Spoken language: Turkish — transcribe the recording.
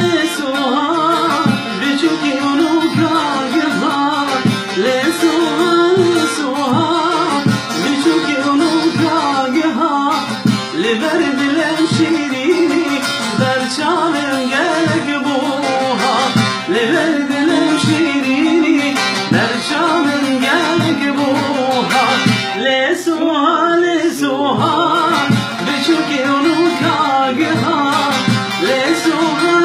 Lesuha, biçuki onu kagıha. Lesuha, biçuki onu kagıha. Liber bilen şirini, derçalem gerek buha. Liber bilen şirini, derçalem gerek buha. Lesuha, biçuki onu kagıha. Lesuha,